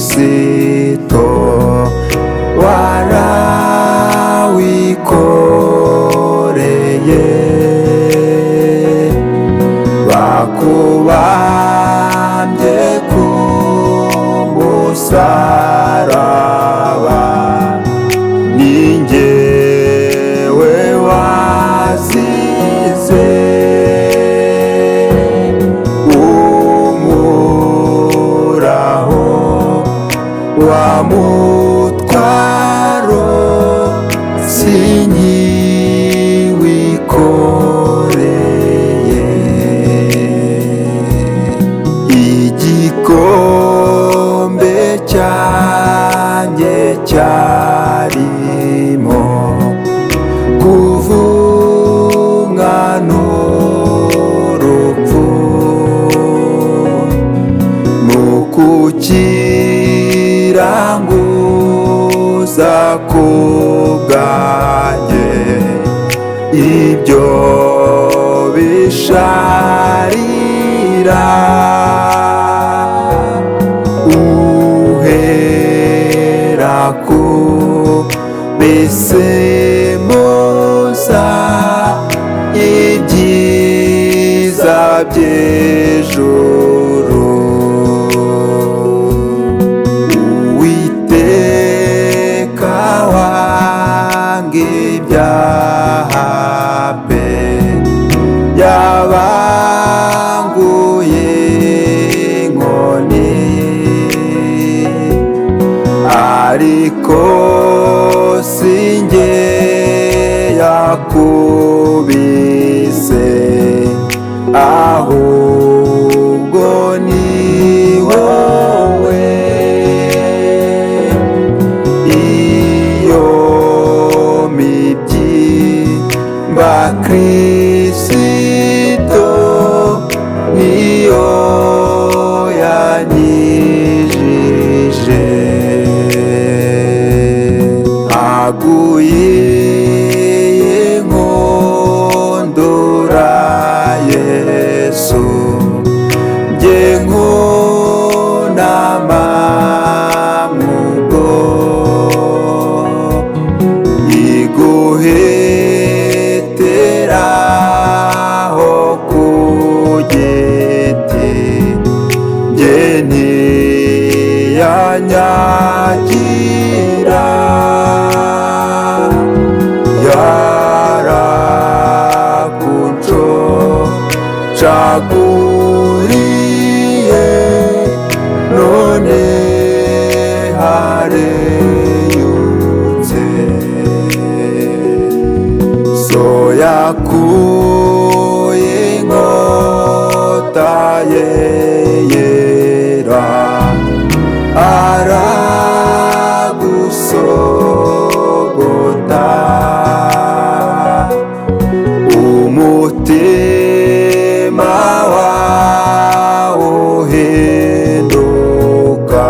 Kristo warawikoreye, bakubambye ku musaraba, ni njyewe wazize umuraho wa mutwaro sinkiwikoreye. Igikombe cyanjye cyarimo kuvumwa n'urupfu, nukukiranguza ku bwanjye ibyo bisharira, uherako bisemuza ibyiza by'ijuru. Uwiteka wanga ibyaha pe, yabanguye inkoni, ariko sinjye yakubise, ahubwo ni wowe. Iyo mibyimba Kristo niyo yanyijije, aguye nkondora Yesu, njye nkunama mugo, iguheteraho ku giti, njye ntiyanyagira, yarakuncaguriye, none hareyutse. So yakuye inkota ye yera, aragusogota, umutima wawe uhinduka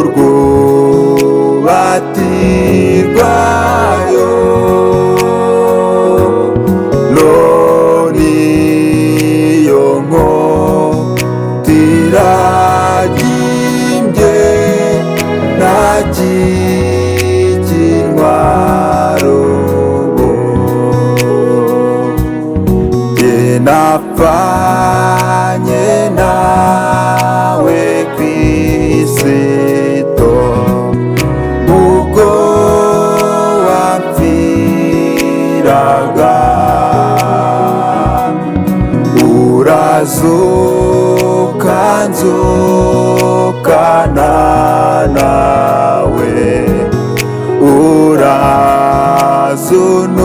urwubati rwayo, none iyo nkota iragimbye, ntakikintwaro ubu, jye napfanye nawe Kristo, ubwo wapfiraga, urazuka nzukana nawe, urazuna